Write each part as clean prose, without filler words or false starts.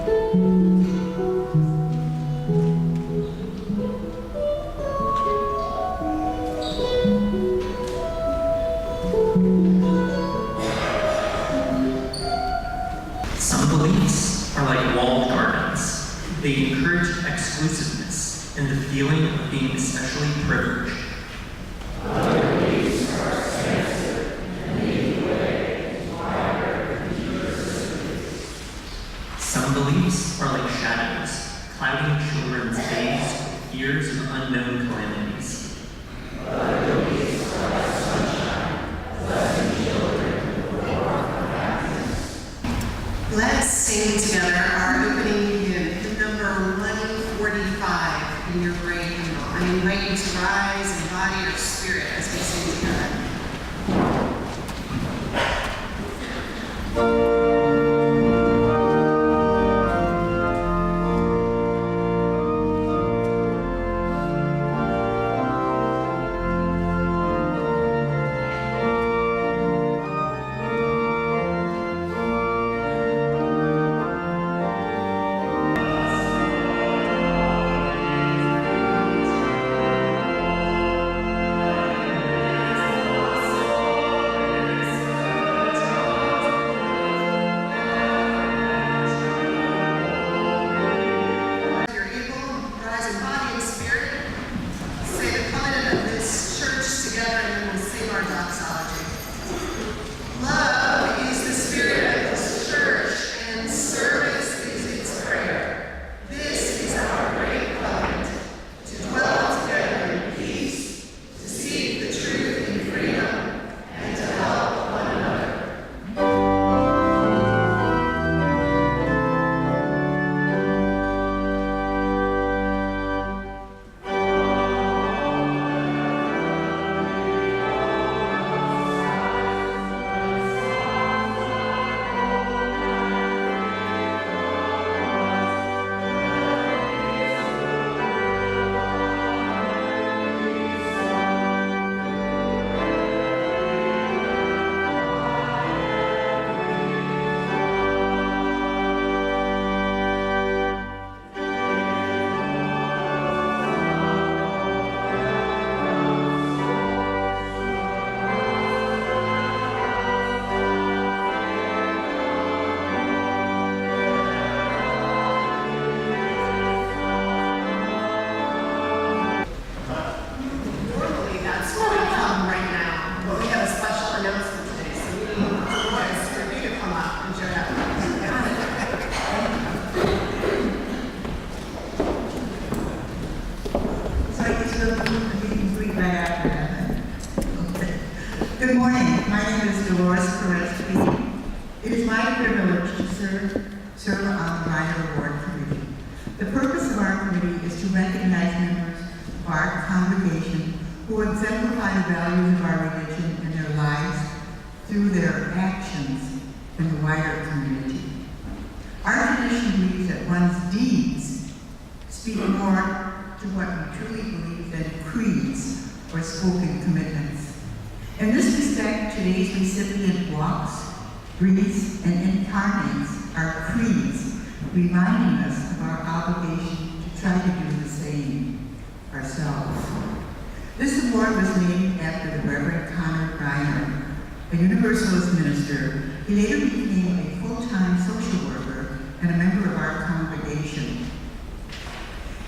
Some beliefs are like walled gardens. They encourage exclusiveness and the feeling of being especially privileged. Other beliefs are expansive and lead the way to wider and deeper sympathies. Some beliefs are like shadows, clouding children's days with fears of unknown calamities. Other beliefs are like sunshine, blessing children with the warmth of happiness. Let's sing together our opening hymn number 145 in your great hymnal. I invite you to rise in body or spirit as we sing together. Good morning. My name is It is my privilege to serve on the Rheiner Award Committee. The purpose of our committee is to recognize members of our congregation who exemplify the values of our religion in their lives through their actions in the wider community. Our tradition believes that one's deeds speak more to what we truly believe than creeds or spoken commitments. In this respect, today's recipient walks, breathes, and incarnates our creeds, reminding us of our obligation to try to do the same ourselves. This award was named after the Reverend Rheiner, a Universalist minister. He later became a full-time social worker and a member of our congregation.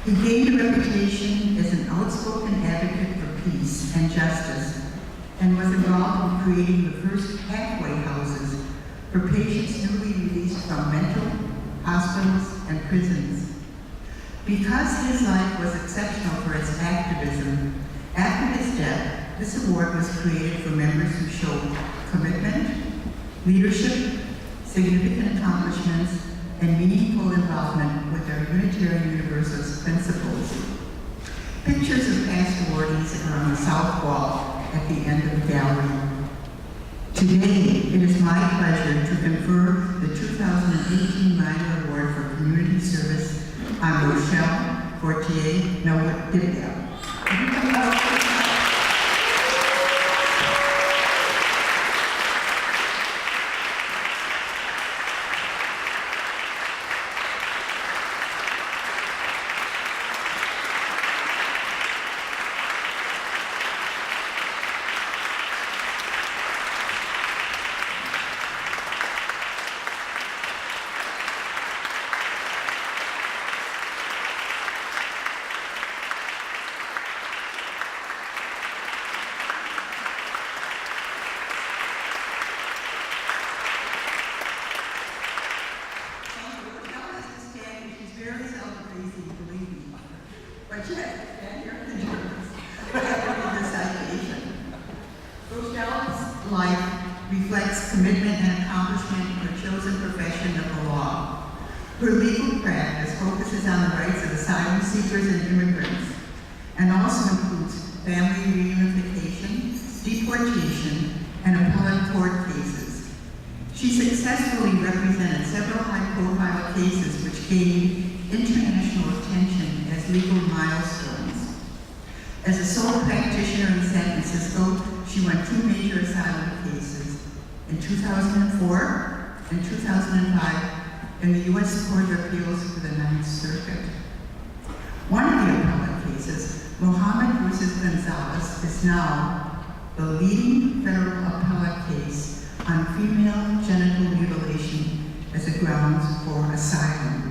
He gained a reputation as an outspoken advocate for peace and justice, and was involved in creating the first halfway houses for patients newly released from mental hospitals and prisons. Because his life was exceptional for its activism, after his death, this award was created for members who showed commitment, leadership, significant accomplishments, and meaningful involvement with our Unitarian Universalist principles. Pictures of past awardees are on the south wall at the end of the gallery. Today, it is my pleasure to confer the 2018 Rheiner Award for Community Service on Rochelle Fortier A. Nwadibia. life reflects commitment and accomplishment in her chosen profession of the law. Her legal practice focuses on the rights of asylum seekers and immigrants, and also includes family reunification, deportation, and appellate court cases. She successfully represented several high-profile cases which gained international attention as legal milestones. As a sole practitioner in San Francisco, she won 2 major asylum cases in 2004 and 2005 in the U.S. Court of Appeals for the Ninth Circuit. One of the appellate cases, Mohammed versus Gonzalez, is now the leading federal appellate case on female genital mutilation as a grounds for asylum.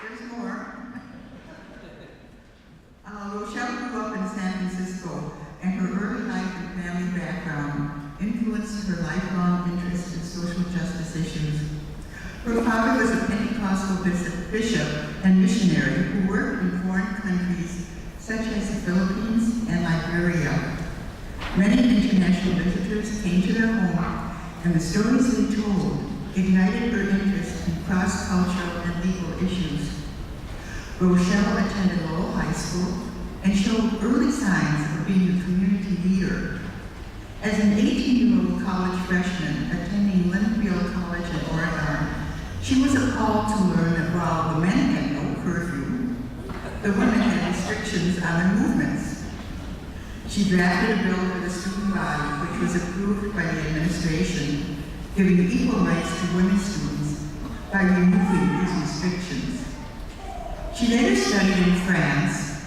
There's more. Rochelle grew up in San Francisco, and her early life and family background influenced her lifelong interest in social justice issues. Her father was a Pentecostal bishop and missionary who worked in foreign countries such as the Philippines and Liberia. Many international visitors came to their home, and the stories they told ignited her interest in cross-cultural and legal issues. Rochelle attended Lowell High School and showed early signs of being a community leader. As an 18-year-old college freshman attending Linfield College in Oregon, she was appalled to learn that while the men had no curfew, the women had restrictions on their movements. She drafted a bill for the student body, which was approved by the administration, giving equal rights to women students by removing these restrictions. She later studied in France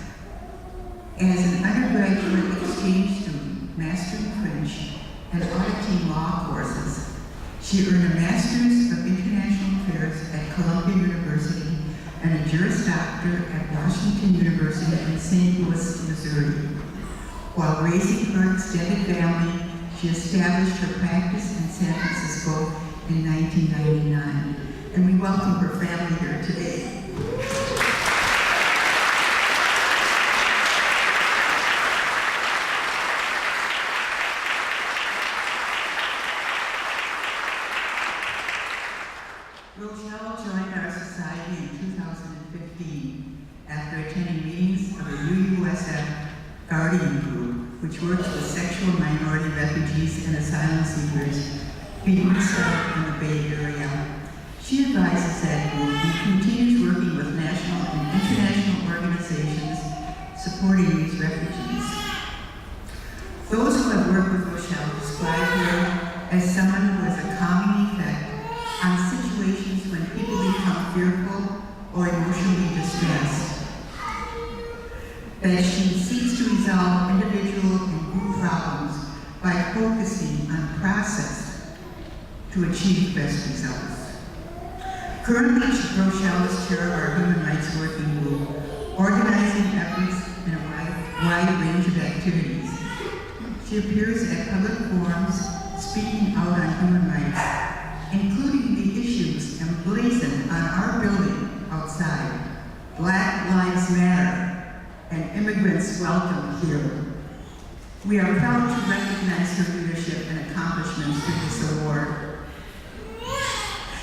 as an undergraduate exchange student, mastering French and auditing law courses. She earned a Master's of International Affairs at Columbia University and a Juris Doctor at Washington University in St. Louis, Missouri. While raising her extended family, she established her practice in San Francisco in 1999. And we welcome her family here today. Rochelle joined our society in 2015 after attending meetings of the UUSF Guardian Group, which works with sexual minority refugees and asylum seekers being resettled in the Bay Area. She advises that group and continues working with national and international organizations supporting these refugees. Those who have worked with Rochelle describe her as someone who has a calming effect on situations when people become fearful or emotionally distressed. That she seeks to resolve individual and group problems by focusing on process to achieve best results. Currently, Rochelle is chair of our Human Rights Working Group, organizing efforts in a wide range of activities. She appears at public forums, speaking out on human rights, including the issues emblazoned on our building outside, Black Lives Matter, and immigrants welcome here. We are proud to recognize her leadership and accomplishments through this award.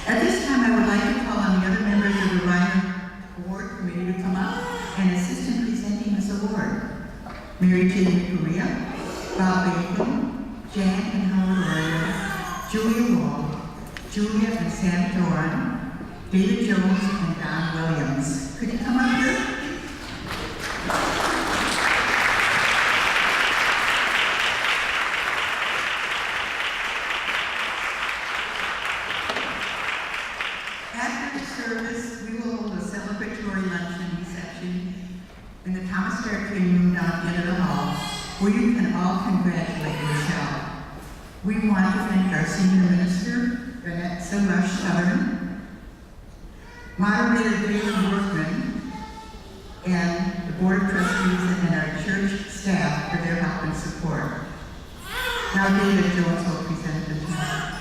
At this time, I would like to call on the other members of the Rheiner Award Committee to come up and assist in presenting this award. Mary Jane Correa, Bob Bacon, Jan and Howard Arroyo, Julia Wall, Julia and Sam Doran, David Jones, and Don Williams. Could you come up here? After the service, we will hold a celebratory luncheon reception in the Thomas Starr King Room down at the end of the hall, where you can all congratulate Rochelle. We want to thank our senior minister, Vanessa Rush Southern, moderator David Workman, and the board of trustees and our church staff for their help and support. Now David Jones will present the talk.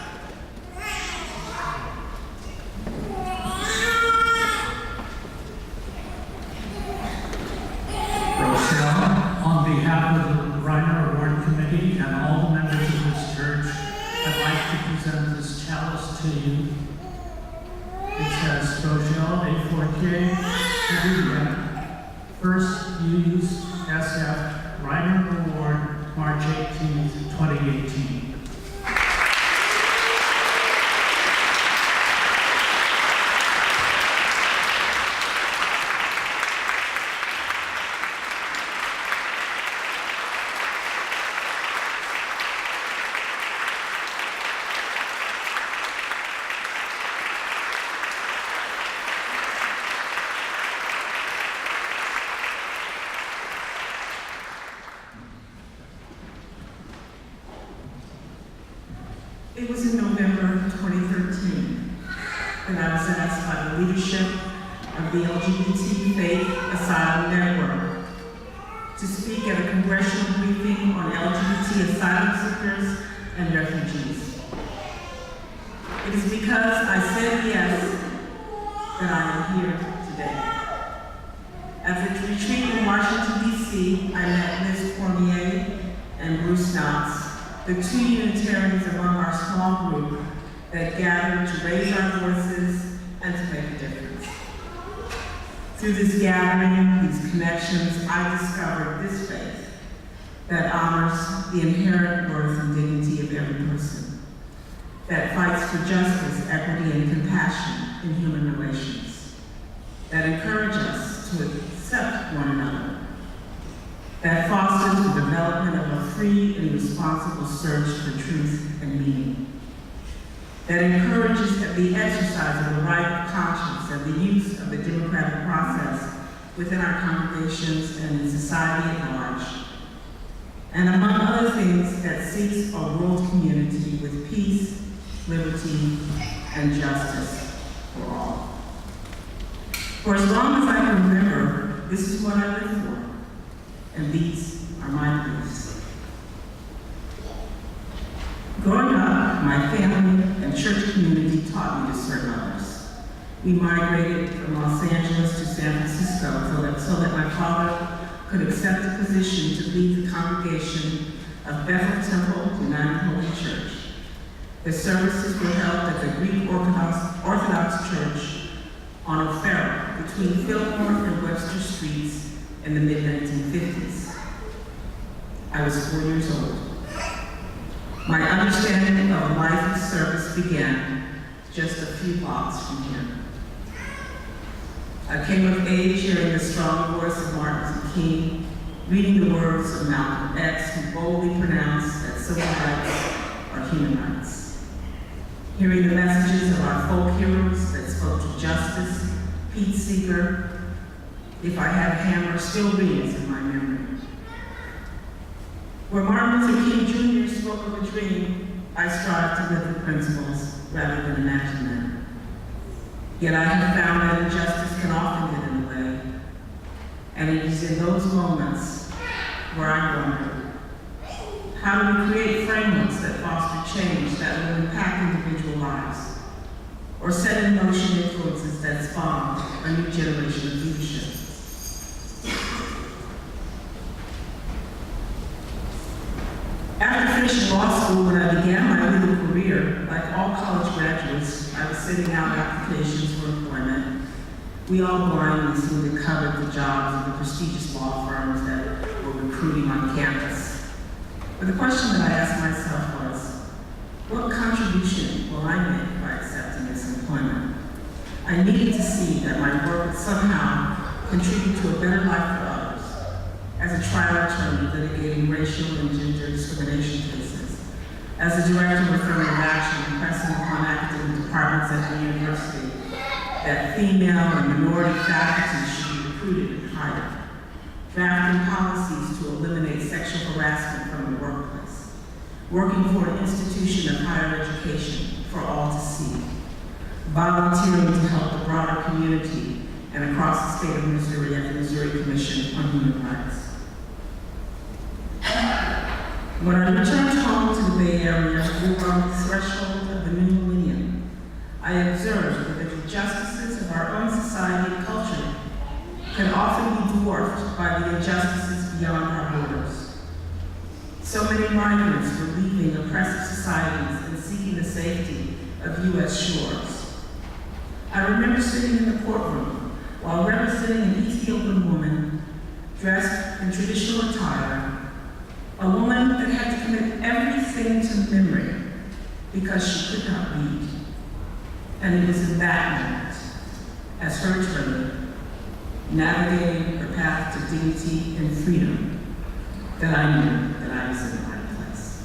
you. It says Rochelle Fortier A, first UUSF Rheiner Award, March 18, 2018. It was in November 2013 that I was asked by the leadership of the LGBT Faith Asylum Network to speak at a congressional briefing on LGBT asylum seekers and refugees. It is because I said yes that I am here today. At the retreat in Washington, D.C., I met Ms. Fortier and Bruce Knotts, the two Unitarians among our small group that gathered to raise our voices and to make a difference. Through this gathering, these connections, I discovered this faith that honors the inherent worth and dignity of every person, that fights for justice, equity, and compassion in human relations, that encourage us to accept one another, that fosters the development of a free and responsible search for truth and meaning, that encourages the exercise of the right of conscience and the use of the democratic process within our congregations and in society at large, and among other things, that seeks a world community with peace, liberty, and justice for all. For as long as I can remember, this is what I live for. And these are my beliefs. Growing up, my family and church community taught me to serve others. We migrated from Los Angeles to San Francisco so that my father could accept the position to lead the congregation of Bethel Temple United Holy Church. The services were held at the Greek Orthodox Church on O'Farrell between Fillmore and Webster Streets in the mid-1950s. I was 4 years old. My understanding of life and service began just a few blocks from here. I came of age hearing the strong voice of Martin Luther King, reading the words of Malcolm X, who boldly pronounced that civil rights are human rights. Hearing the messages of our folk heroes that spoke to justice, Pete Seeger, If I Had a Hammer, still rings in my memory. Where Martin Luther King Jr. spoke of a dream, I strive to live the principles rather than imagine them. Yet I have found that injustice can often get in the way. And it is in those moments where I wonder, how do we create frameworks that foster change that will impact individual lives, or set in motion influences that spawn a new generation of leadership? After finishing law school, when I began my legal career, like all college graduates, I was sending out applications for employment. We all blindly seemed to covet the jobs of the prestigious law firms that were recruiting on campus. But the question that I asked myself was, what contribution will I make by accepting this employment? I needed to see that my work would somehow contribute to a better life for others. As a trial attorney litigating racial and gender discrimination cases, as a director of affirmative action pressing upon academic departments at the university that female and minority faculty should be recruited and hired, drafting policies to eliminate sexual harassment from the workplace, working for an institution of higher education for all to see, volunteering to help the broader community and across the state of Missouri at the Missouri Commission on Human Rights. When I returned home to the Bay Area, we were on the threshold of the new millennium. I observed that the injustices of our own society and culture can often be dwarfed by the injustices beyond our borders. So many migrants were leaving oppressive societies and seeking the safety of U.S. shores. I remember sitting in the courtroom while representing an Ethiopian woman dressed in traditional attire, a woman that had to commit everything to memory because she could not read. And it was in that moment, as her journey, navigating her path to dignity and freedom, that I knew that I was in the right place.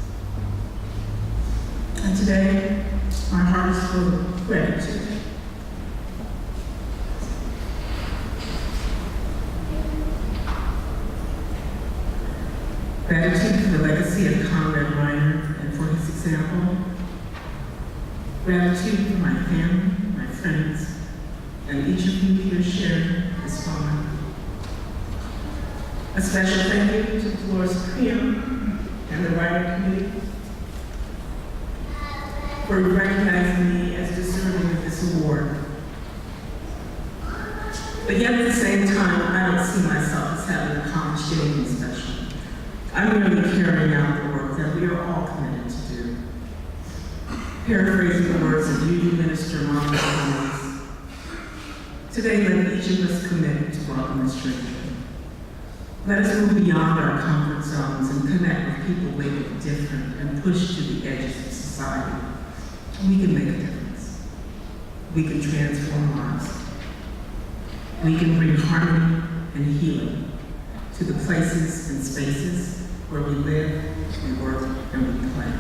And today, my heart is full of gratitude. Gratitude for the legacy of Comrade Rheiner and for his example. Gratitude for my family, my friends, and each of you here sharing this moment. A special thank you to Dolores Cream and the Rheiner Committee for recognizing me as deserving of this award. But yet at the same time, I don't see myself as having accomplished anything special. I'm merely carrying out the work that we are all committed to do. Paraphrasing the words of UU Minister Thomas, today let each of us commit to welcome a stranger. Let us move beyond our comfort zones and connect with people labeled different and push to the edges of society. We can make a difference. We can transform lives. We can bring harmony and healing to the places and spaces where we live, we work, and we play.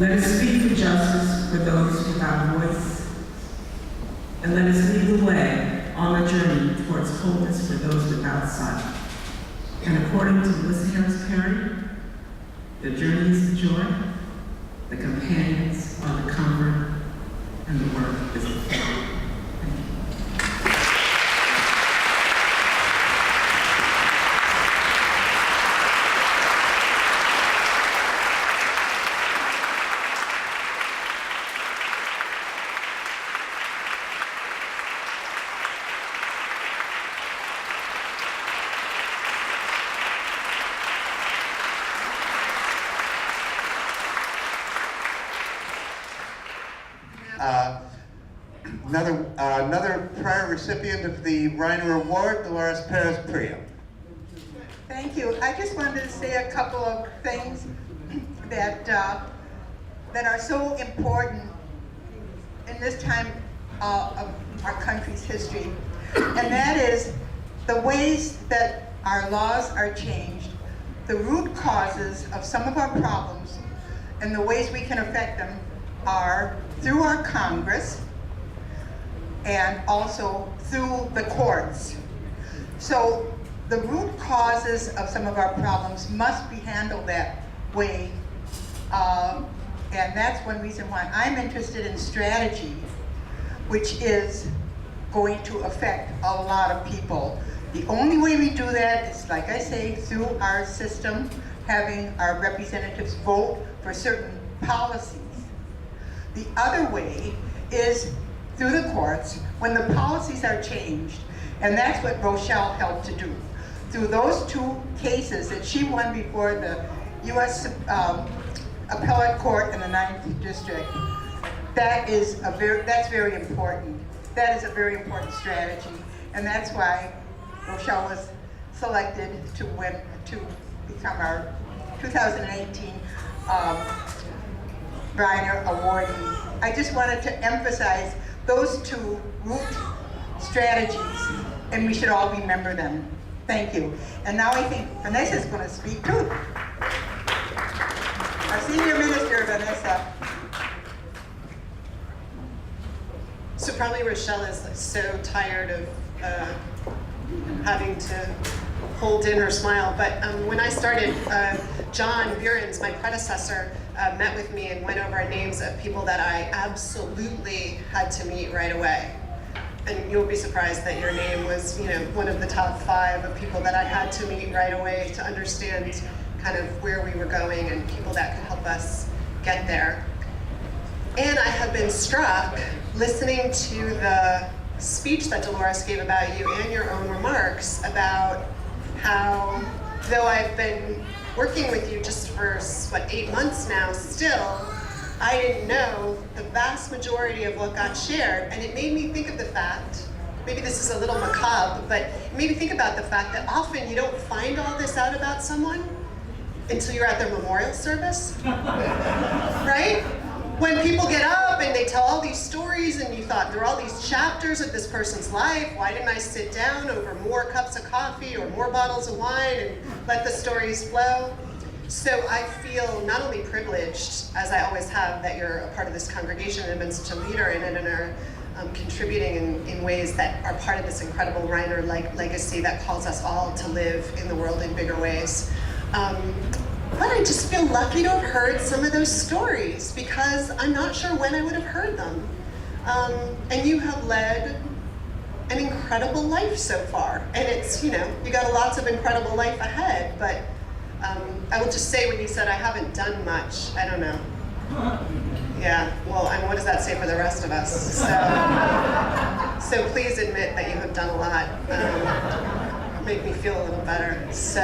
Let us speak for justice for those without voice, and let us lead the way on the journey towards wholeness for those without sight. And according to Melissa Harris Perry, the journey is the joy, the companions are the comfort, and the work is the flow. Another prior recipient of the Rheiner Award, Dolores Perez-Priya. Thank you. I just wanted to say a couple of things that are so important in this time of our country's history, and that is the ways that our laws are changed, the root causes of some of our problems, and the ways we can affect them are through our Congress and also through the courts. So the root causes of some of our problems must be handled that way. And that's one reason why I'm interested in strategy, which is going to affect a lot of people. The only way we do that is, like I say, through our system, having our representatives vote for certain policies. The other way is through the courts when the policies are changed, and that's what Rochelle helped to do. Through those two cases that she won before the U.S. Appellate Court in the 9th District, that's very important. That is a very important strategy, and that's why Rochelle was selected to become our 2018 Rheiner Awardee. I just wanted to emphasize those two root strategies, and we should all remember them. Thank you. And now I think Vanessa is going to speak too. Our Senior Minister, Vanessa. So probably Rochelle is so tired of having to hold in her smile, but when I started, John Burens, my predecessor, met with me and went over names of people that I absolutely had to meet right away. And you'll be surprised that your name was, one of the top 5 of people that I had to meet right away to understand kind of where we were going and people that could help us get there. And I have been struck listening to the speech that Dolores gave about you and your own remarks about how, though I've been working with you just for, 8 months now, still, I didn't know the vast majority of what got shared, and it made me think of the fact, maybe this is a little macabre, but it made me think about the fact that often you don't find all this out about someone until you're at their memorial service, right? When people get up and they tell all these stories and you thought there are all these chapters of this person's life, why didn't I sit down over more cups of coffee or more bottles of wine and let the stories flow? So I feel not only privileged, as I always have, that you're a part of this congregation and have been such a leader in it and are contributing in ways that are part of this incredible Rheiner legacy that calls us all to live in the world in bigger ways. But I just feel lucky to have heard some of those stories because I'm not sure when I would have heard them. And you have led an incredible life so far. And it's, you got lots of incredible life ahead, but I will just say when you said I haven't done much, I don't know. Yeah, well, and what does that say for the rest of us? So please admit that you have done a lot. Make me feel a little better. So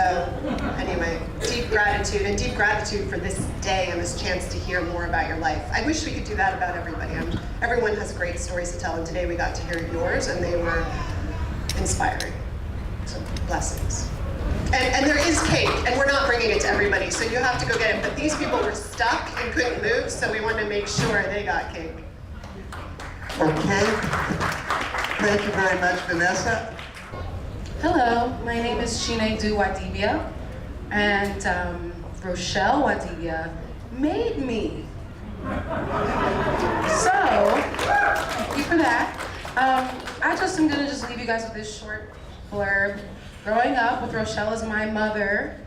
anyway, deep gratitude for this day and this chance to hear more about your life. I wish we could do that about everybody. Everyone has great stories to tell, and today we got to hear yours, and they were inspiring. So blessings. And there is cake, and we're not bringing it to everybody, so you have to go get it. But these people were stuck and couldn't move, so we wanted to make sure they got cake. Okay. Thank you very much, Vanessa. Hello, my name is Nwadibia, and Rochelle Fortier made me. So, thank you for that. I just am gonna leave you guys with this short blurb. Growing up with Rochelle as my mother,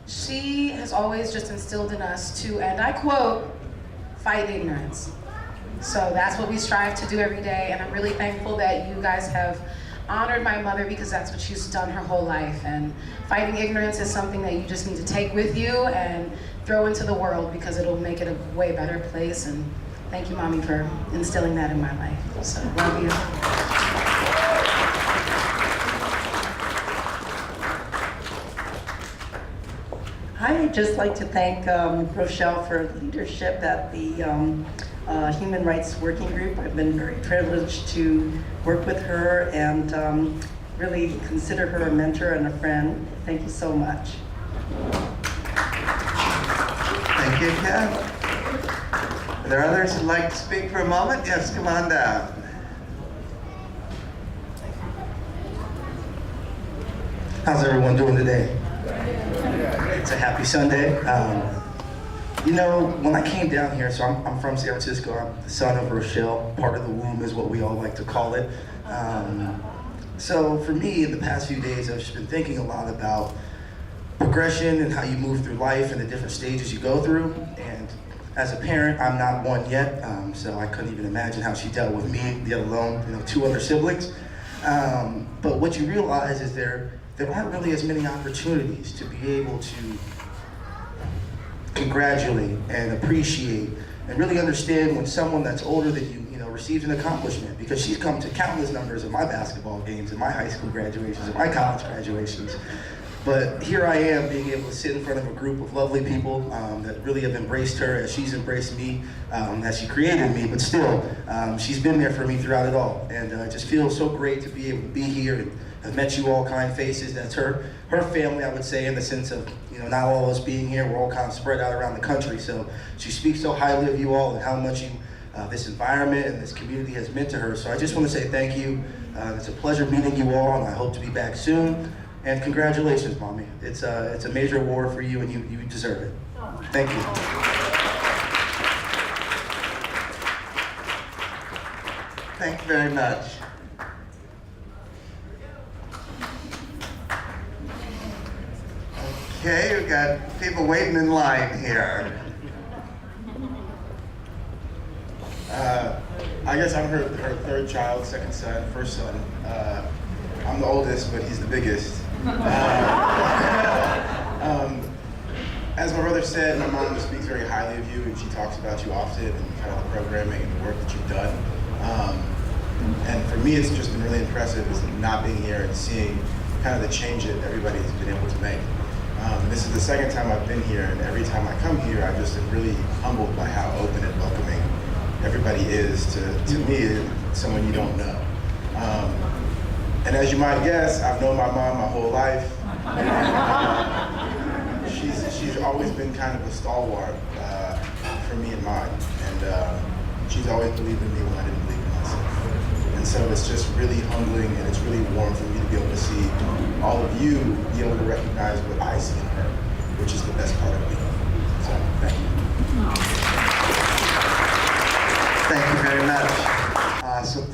she has always just instilled in us to, and I quote, fight ignorance. So that's what we strive to do every day, and I'm really thankful that you guys have honored my mother because that's what she's done her whole life. And fighting ignorance is something that you just need to take with you and throw into the world because it'll make it a way better place. And thank you, Mommy, for instilling that in my life. So, love you. I'd just like to thank Rochelle for leadership at the Human Rights Working Group. I've been very privileged to work with her and really consider her a mentor and a friend. Thank you so much. Thank you, Ken. Are there others who'd like to speak for a moment? Yes, come on down. How's everyone doing today? It's a happy Sunday. When I came down here, so I'm from San Francisco, I'm the son of Rochelle, part of the womb is what we all like to call it. So for me, in the past few days, I've just been thinking a lot about progression and how you move through life and the different stages you go through. And as a parent, I'm not one yet, so I couldn't even imagine how she dealt with me, let alone 2 other siblings. But what you realize is there aren't really as many opportunities to be able to congratulate and appreciate and really understand when someone that's older than you, receives an accomplishment, because she's come to countless numbers of my basketball games and my high school graduations and my college graduations. But here I am being able to sit in front of a group of lovely people that really have embraced her as she's embraced me, as she created me, but still, she's been there for me throughout it all. And it just feels so great to be able to be here and have met you all kind faces. That's her family, I would say, in the sense of, not all of us being here, we're all kind of spread out around the country. So she speaks so highly of you all and how much this environment and this community has meant to her. So I just want to say thank you. It's a pleasure meeting you all, and I hope to be back soon. And congratulations, Mommy. It's a major award for you, and you deserve it. Thank you. Thank you very much. Okay, we've got people waiting in line here. I guess I'm her third child, second son, first son. I'm the oldest, but he's the biggest. As my brother said, my mom speaks very highly of you, and she talks about you often and kind of the programming and the work that you've done. And for me, it's just been really impressive is not being here and seeing kind of the change that everybody has been able to make. And this is the second time I've been here, and every time I come here, I just am really humbled by how open and welcoming everybody is to me, someone you don't know. And as you might guess, I've known my mom my whole life. She's always been kind of a stalwart for me and mine, and she's always believed in me when I didn't believe in myself. And so it's just really humbling, and it's really warm for me to be able to see all of you be able to recognize what I see in her, which is the best part of me. So thank you. Thank you very much. So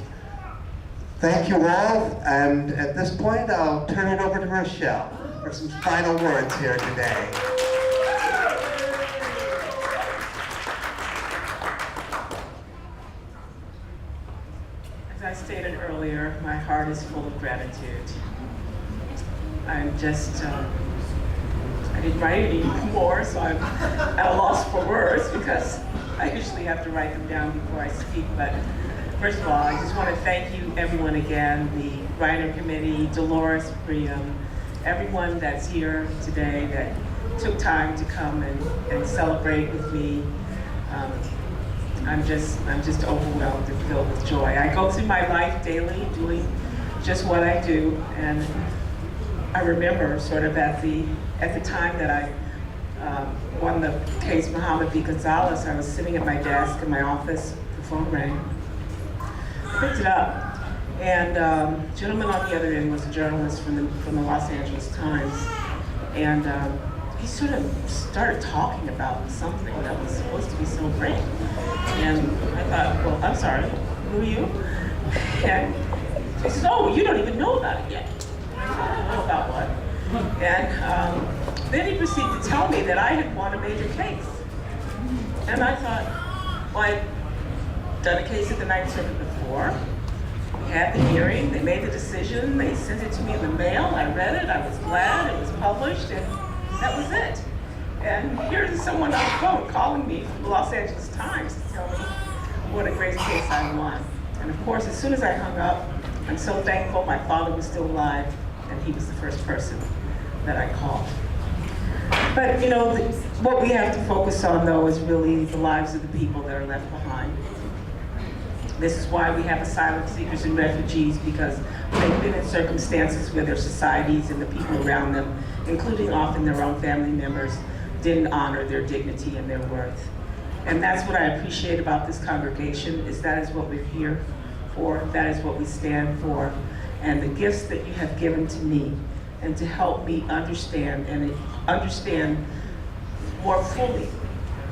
thank you all, and at this point I'll turn it over to Rochelle for some final words here today. As I stated earlier, my heart is full of gratitude. I'm just, I didn't write any more, so I'm at a loss for words because I usually have to write them down before I speak. But first of all, I just want to thank you, everyone again, the Rheiner Committee, Dolores, Priam, everyone that's here today that took time to come and celebrate with me. I'm just overwhelmed and filled with joy. I go through my life daily doing just what I do, and I remember sort of at the time that I won the case Muhammad v. Gonzalez, I was sitting at my desk in my office, the phone rang. I picked it up, and the gentleman on the other end was a journalist from the Los Angeles Times, and he sort of started talking about something that was supposed to be so great. And I thought, well, I'm sorry, who are you? And he said, oh, you don't even know about it yet. I said, I don't know about what? And then he proceeded to tell me that I had won a major case. And I thought, well, I'd done a case at the Ninth Circuit before. We had the hearing, they made the decision, they sent it to me in the mail, I read it, I was glad, it was published, and that was it. And here's someone on the phone calling me from the Los Angeles Times to tell me what a great case I won. And of course, as soon as I hung up, I'm so thankful my father was still alive, and he was the first person that I called. But you know, what we have to focus on though is really the lives of the people that are left behind. This is why we have asylum seekers and refugees, because they've been in circumstances where their societies and the people around them, including often their own family members, didn't honor their dignity and their worth. And that's what I appreciate about this congregation, is that is what we're here for, that is what we stand for. And the gifts that you have given to me, and to help me understand and understand more fully,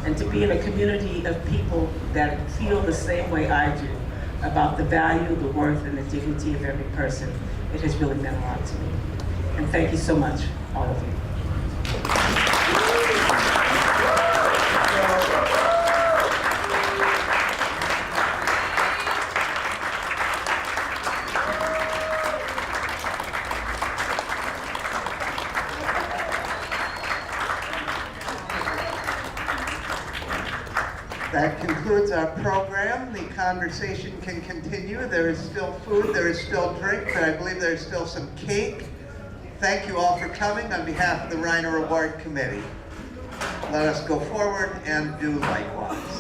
and to be in a community of people that feel the same way I do about the value, the worth, and the dignity of every person. It has really meant a lot to me. And thank you so much, all of you. That concludes our program. The conversation can continue. There is still food, there is still drink, but I believe there's still some cake. Thank you all for coming on behalf of the Rheiner Award Committee. Let us go forward and do likewise.